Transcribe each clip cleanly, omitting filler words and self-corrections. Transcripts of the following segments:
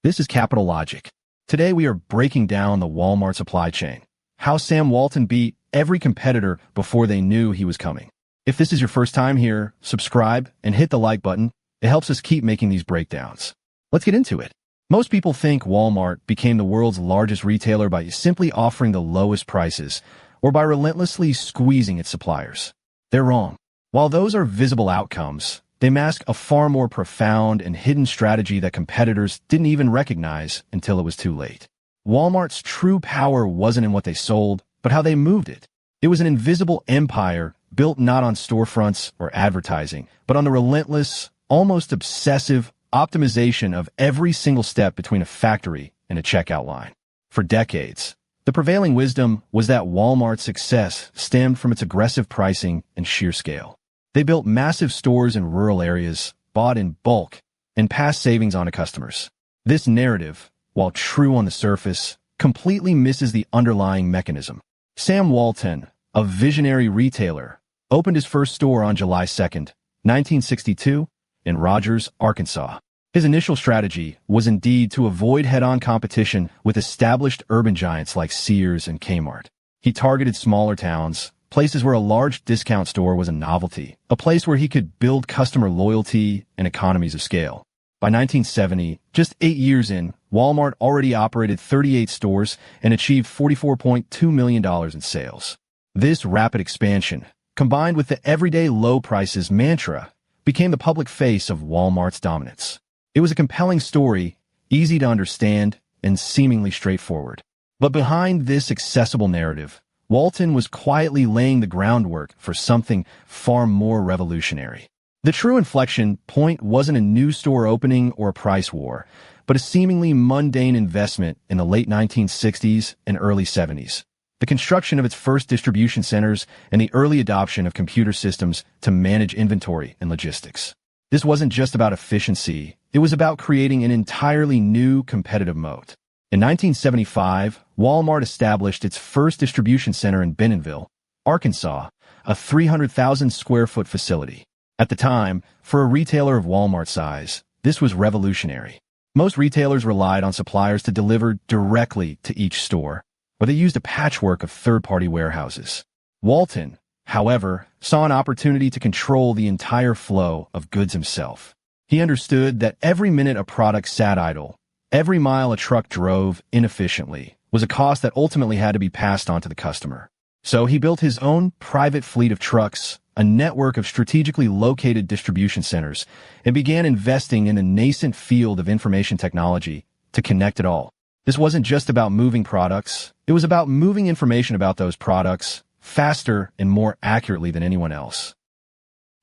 This is Capital Logic. Today we are breaking down the Walmart supply chain, how Sam Walton beat every competitor before they knew he was coming. If this is your first time here, subscribe and hit the like button. It helps us keep making these breakdowns. Let's get into it. Most people think Walmart became the world's largest retailer by simply offering the lowest prices or by relentlessly squeezing its suppliers. They're wrong. While those are visible outcomes, they mask a far more profound and hidden strategy that competitors didn't even recognize until it was too late. Walmart's true power wasn't in what they sold, but how they moved it. It was an invisible empire built not on storefronts or advertising, but on the relentless, almost obsessive optimization of every single step between a factory and a checkout line. For decades, the prevailing wisdom was that Walmart's success stemmed from its aggressive pricing and sheer scale. They built massive stores in rural areas, bought in bulk, and passed savings on to customers. This narrative, while true on the surface, completely misses the underlying mechanism. Sam Walton, a visionary retailer, opened his first store on July 2nd, 1962, in Rogers, Arkansas. His initial strategy was indeed to avoid head-on competition with established urban giants like Sears and Kmart. He targeted smaller towns, places where a large discount store was a novelty, a place where he could build customer loyalty and economies of scale. By 1970, just 8 years in, Walmart already operated 38 stores and achieved $44.2 million in sales. This rapid expansion, combined with the everyday low prices mantra, became the public face of Walmart's dominance. It was a compelling story, easy to understand, and seemingly straightforward. But behind this accessible narrative, Walton was quietly laying the groundwork for something far more revolutionary. The true inflection point wasn't a new store opening or a price war, but a seemingly mundane investment in the late 1960s and early 70s. The construction of its first distribution centers and the early adoption of computer systems to manage inventory and logistics. This wasn't just about efficiency, it was about creating an entirely new competitive moat. In 1975, Walmart established its first distribution center in Bentonville, Arkansas, a 300,000 square foot facility. At the time, for a retailer of Walmart's size, this was revolutionary. Most retailers relied on suppliers to deliver directly to each store, or they used a patchwork of third-party warehouses. Walton, however, saw an opportunity to control the entire flow of goods himself. He understood that every minute a product sat idle, every mile a truck drove inefficiently, was a cost that ultimately had to be passed on to the customer. So he built his own private fleet of trucks, a network of strategically located distribution centers, and began investing in a nascent field of information technology to connect it all. This wasn't just about moving products, it was about moving information about those products faster and more accurately than anyone else.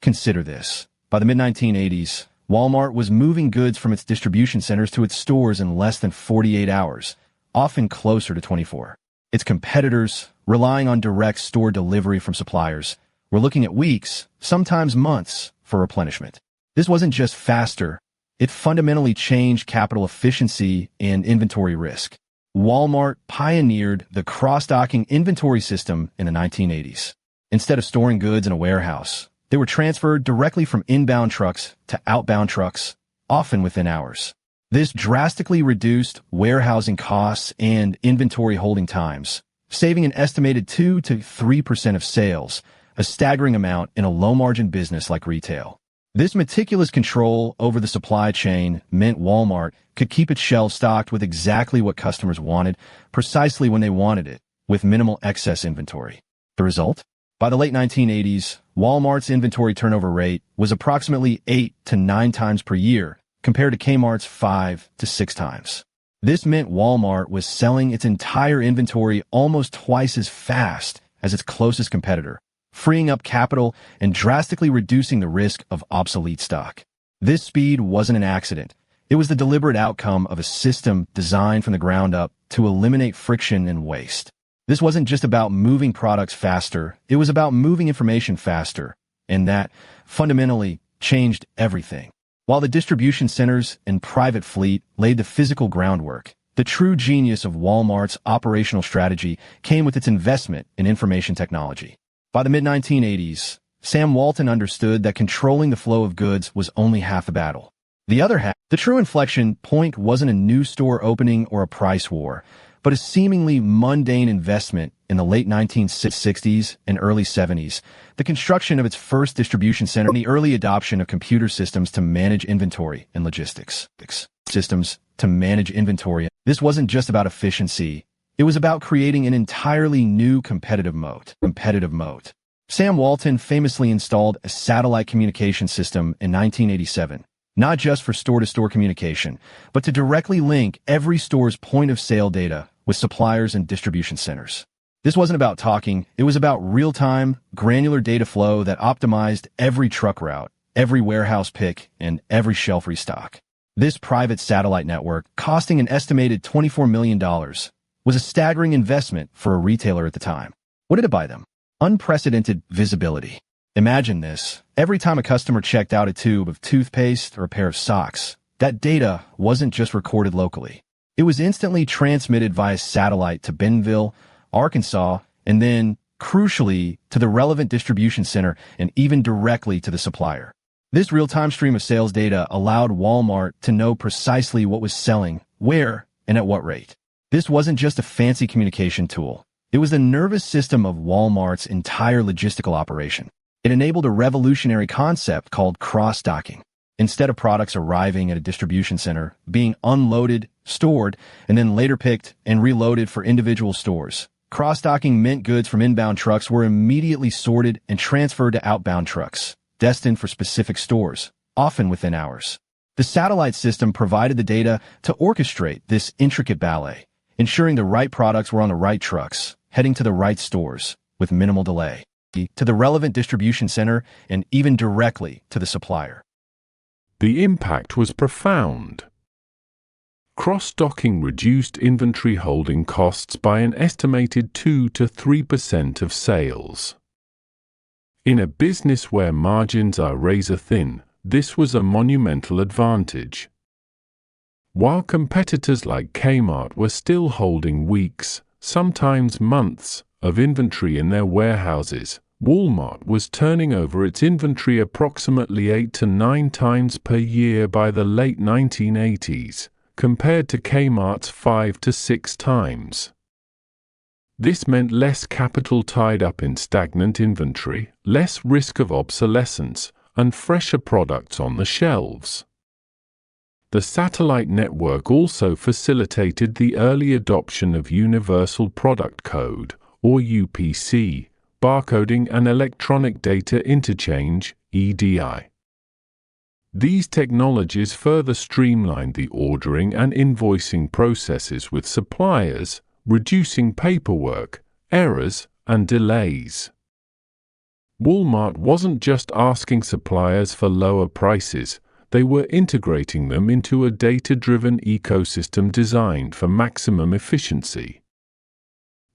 Consider this. By the mid-1980s, Walmart was moving goods from its distribution centers to its stores in less than 48 hours, often closer to 24. Its competitors, relying on direct store delivery from suppliers, were looking at weeks, sometimes months, for replenishment. This wasn't just faster, it fundamentally changed capital efficiency and inventory risk. Walmart pioneered the cross-docking inventory system in the 1980s. Instead of storing goods in a warehouse, they were transferred directly from inbound trucks to outbound trucks, often within hours. This drastically reduced warehousing costs and inventory holding times, saving an estimated 2 to 3% of sales, a staggering amount in a low-margin business like retail. This meticulous control over the supply chain meant Walmart could keep its shelves stocked with exactly what customers wanted, precisely when they wanted it, with minimal excess inventory. The result? By the late 1980s, Walmart's inventory turnover rate was approximately 8 to 9 times per year, compared to Kmart's 5 to 6 times. This meant Walmart was selling its entire inventory almost twice as fast as its closest competitor, freeing up capital and drastically reducing the risk of obsolete stock. This speed wasn't an accident. It was the deliberate outcome of a system designed from the ground up to eliminate friction and waste. This wasn't just about moving products faster, it was about moving information faster, and that fundamentally changed everything. While the distribution centers and private fleet laid the physical groundwork, the true genius of Walmart's operational strategy came with its investment in information technology. By the mid-1980s, Sam Walton understood that controlling the flow of goods was only half the battle. The other half, the true inflection point wasn't a new store opening or a price war, but a seemingly mundane investment in the late 1960s and early 70s, the construction of its first distribution center and the early adoption of computer systems to manage inventory and logistics. This wasn't just about efficiency. It was about creating an entirely new competitive moat. Sam Walton famously installed a satellite communication system in 1987, not just for store-to-store communication, but to directly link every store's point-of-sale data with suppliers and distribution centers. This wasn't about talking, it was about real-time, granular data flow that optimized every truck route, every warehouse pick, and every shelf restock. This private satellite network, costing an estimated $24 million, was a staggering investment for a retailer at the time. What did it buy them? Unprecedented visibility. Imagine this. Every time a customer checked out a tube of toothpaste or a pair of socks, that data wasn't just recorded locally. It was instantly transmitted via satellite to Bentonville, Arkansas, and then, crucially, to the relevant distribution center and even directly to the supplier. This real-time stream of sales data allowed Walmart to know precisely what was selling, where, and at what rate. This wasn't just a fancy communication tool. It was the nervous system of Walmart's entire logistical operation. It enabled a revolutionary concept called cross-docking. Instead of products arriving at a distribution center, being unloaded, stored, and then later picked and reloaded for individual stores, cross-docking meant goods from inbound trucks were immediately sorted and transferred to outbound trucks, destined for specific stores, often within hours. The satellite system provided the data to orchestrate this intricate ballet, ensuring the right products were on the right trucks, heading to the right stores, with minimal delay, to the relevant distribution center, and even directly to the supplier. The impact was profound. Cross-docking reduced inventory holding costs by an estimated 2 to 3% of sales. In a business where margins are razor-thin, this was a monumental advantage. While competitors like Kmart were still holding weeks, sometimes months, of inventory in their warehouses, Walmart was turning over its inventory approximately 8 to 9 times per year by the late 1980s, compared to Kmart's 5 to 6 times. This meant less capital tied up in stagnant inventory, less risk of obsolescence, and fresher products on the shelves. The satellite network also facilitated the early adoption of Universal Product Code, or UPC, barcoding and electronic data interchange, EDI. These technologies further streamlined the ordering and invoicing processes with suppliers, reducing paperwork, errors, and delays. Walmart wasn't just asking suppliers for lower prices, they were integrating them into a data-driven ecosystem designed for maximum efficiency.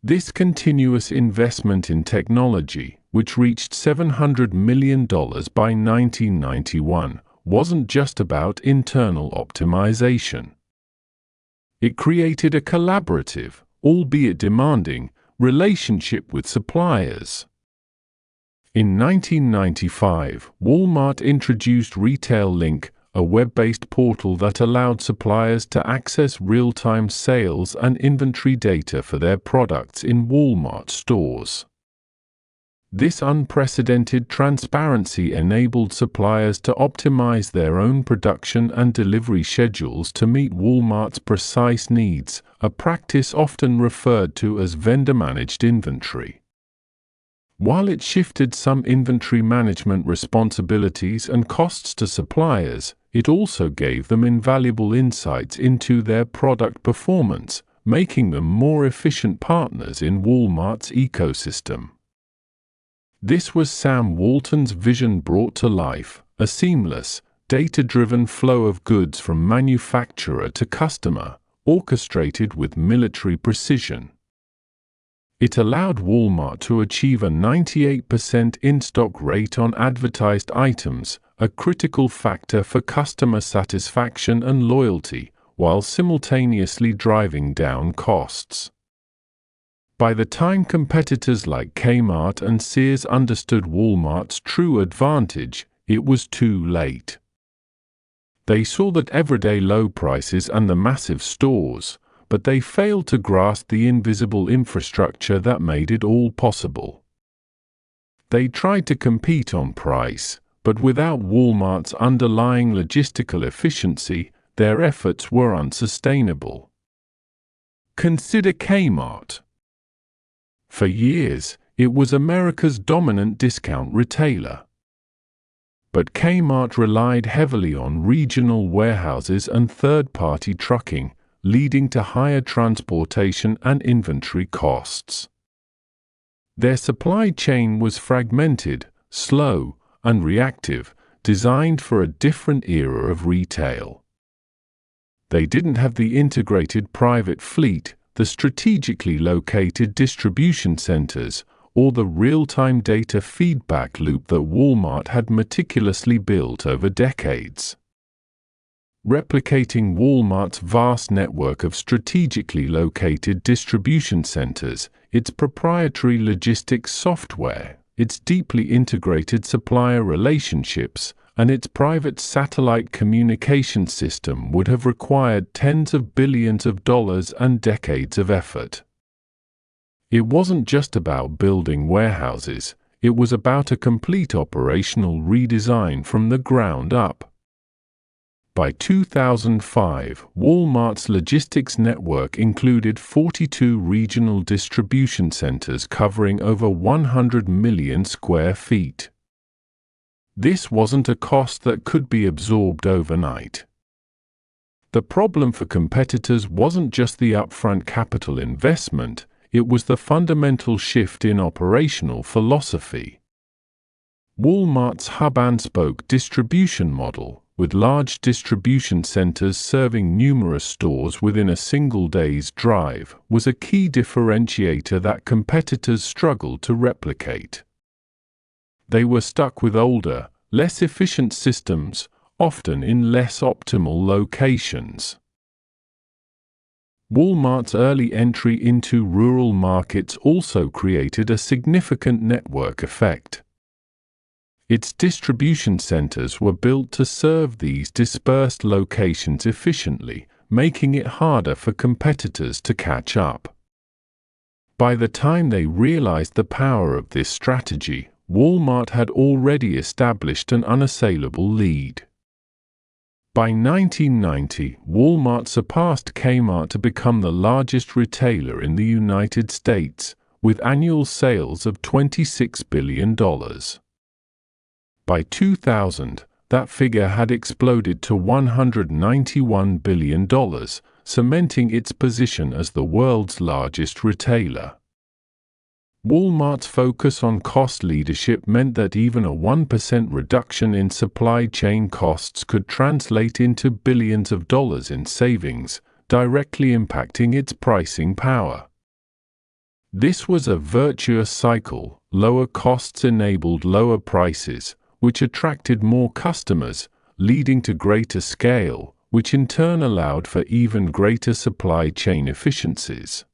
This continuous investment in technology, which reached $700 million by 1991, wasn't just about internal optimization. It created a collaborative, albeit demanding, relationship with suppliers. In 1995, Walmart introduced Retail Link, a web-based portal that allowed suppliers to access real-time sales and inventory data for their products in Walmart stores. This unprecedented transparency enabled suppliers to optimize their own production and delivery schedules to meet Walmart's precise needs, a practice often referred to as vendor-managed inventory. While it shifted some inventory management responsibilities and costs to suppliers, it also gave them invaluable insights into their product performance, making them more efficient partners in Walmart's ecosystem. This was Sam Walton's vision brought to life, a seamless, data-driven flow of goods from manufacturer to customer, orchestrated with military precision. It allowed Walmart to achieve a 98% in-stock rate on advertised items, a critical factor for customer satisfaction and loyalty, while simultaneously driving down costs. By the time competitors like Kmart and Sears understood Walmart's true advantage, it was too late. They saw that everyday low prices and the massive stores, but they failed to grasp the invisible infrastructure that made it all possible. They tried to compete on price, but without Walmart's underlying logistical efficiency, their efforts were unsustainable. Consider Kmart. For years, it was America's dominant discount retailer. But Kmart relied heavily on regional warehouses and third-party trucking, leading to higher transportation and inventory costs. Their supply chain was fragmented, slow, and reactive, designed for a different era of retail. They didn't have the integrated private fleet, the strategically located distribution centers, or the real-time data feedback loop that Walmart had meticulously built over decades. Replicating Walmart's vast network of strategically located distribution centers, its proprietary logistics software, its deeply integrated supplier relationships, and its private satellite communication system would have required tens of billions of dollars and decades of effort. It wasn't just about building warehouses, it was about a complete operational redesign from the ground up. By 2005, Walmart's logistics network included 42 regional distribution centers covering over 100 million square feet. This wasn't a cost that could be absorbed overnight. The problem for competitors wasn't just the upfront capital investment, it was the fundamental shift in operational philosophy. Walmart's hub-and-spoke distribution model, with large distribution centers serving numerous stores within a single day's drive, was a key differentiator that competitors struggled to replicate. They were stuck with older, less efficient systems, often in less optimal locations. Walmart's early entry into rural markets also created a significant network effect. Its distribution centers were built to serve these dispersed locations efficiently, making it harder for competitors to catch up. By the time they realized the power of this strategy, Walmart had already established an unassailable lead. By 1990, Walmart surpassed Kmart to become the largest retailer in the United States, with annual sales of $26 billion. By 2000, that figure had exploded to $191 billion, cementing its position as the world's largest retailer. Walmart's focus on cost leadership meant that even a 1% reduction in supply chain costs could translate into billions of dollars in savings, directly impacting its pricing power. This was a virtuous cycle. Lower costs enabled lower prices, which attracted more customers, leading to greater scale, which in turn allowed for even greater supply chain efficiencies.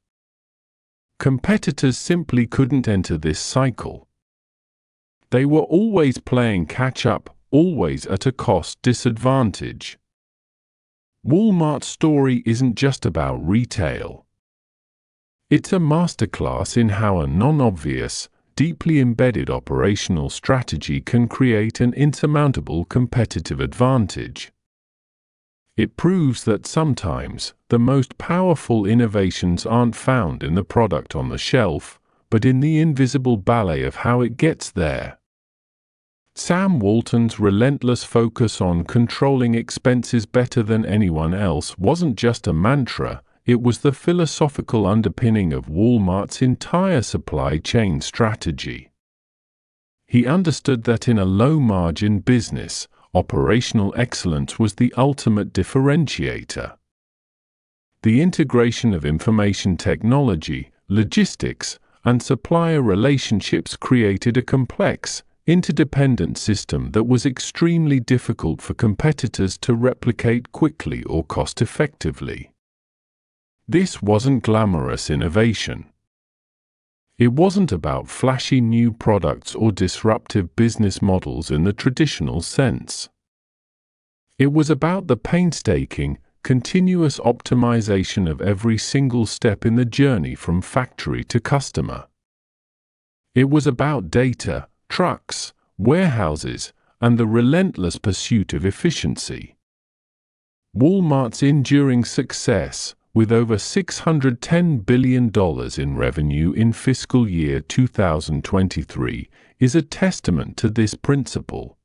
Competitors simply couldn't enter this cycle. They were always playing catch-up, always at a cost disadvantage. Walmart's story isn't just about retail. It's a masterclass in how a non-obvious, deeply embedded operational strategy can create an insurmountable competitive advantage. It proves that sometimes the most powerful innovations aren't found in the product on the shelf, but in the invisible ballet of how it gets there. Sam Walton's relentless focus on controlling expenses better than anyone else wasn't just a mantra, it was the philosophical underpinning of Walmart's entire supply chain strategy. He understood that in a low-margin business, operational excellence was the ultimate differentiator. The integration of information technology, logistics, and supplier relationships created a complex, interdependent system that was extremely difficult for competitors to replicate quickly or cost-effectively. This wasn't glamorous innovation. It wasn't about flashy new products or disruptive business models in the traditional sense. It was about the painstaking, continuous optimization of every single step in the journey from factory to customer. It was about data, trucks, warehouses, and the relentless pursuit of efficiency. Walmart's enduring success, with over $610 billion in revenue in fiscal year 2023, is a testament to this principle.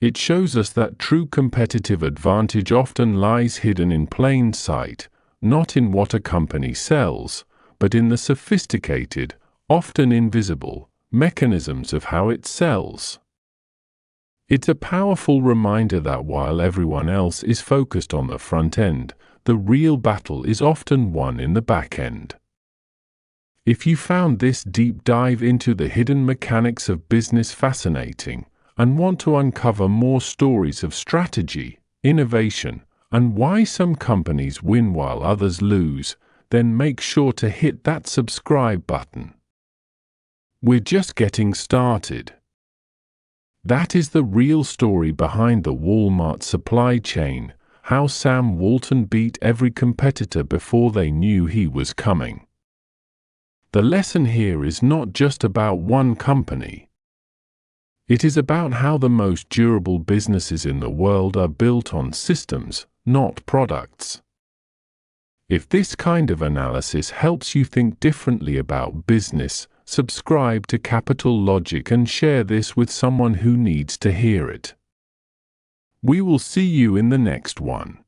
It shows us that true competitive advantage often lies hidden in plain sight, not in what a company sells, but in the sophisticated, often invisible, mechanisms of how it sells. It's a powerful reminder that while everyone else is focused on the front end, the real battle is often won in the back end. If you found this deep dive into the hidden mechanics of business fascinating, and want to uncover more stories of strategy, innovation, and why some companies win while others lose, then make sure to hit that subscribe button. We're just getting started. That is the real story behind the Walmart supply chain, how Sam Walton beat every competitor before they knew he was coming. The lesson here is not just about one company. It is about how the most durable businesses in the world are built on systems, not products. If this kind of analysis helps you think differently about business, subscribe to Capital Logic and share this with someone who needs to hear it. We will see you in the next one.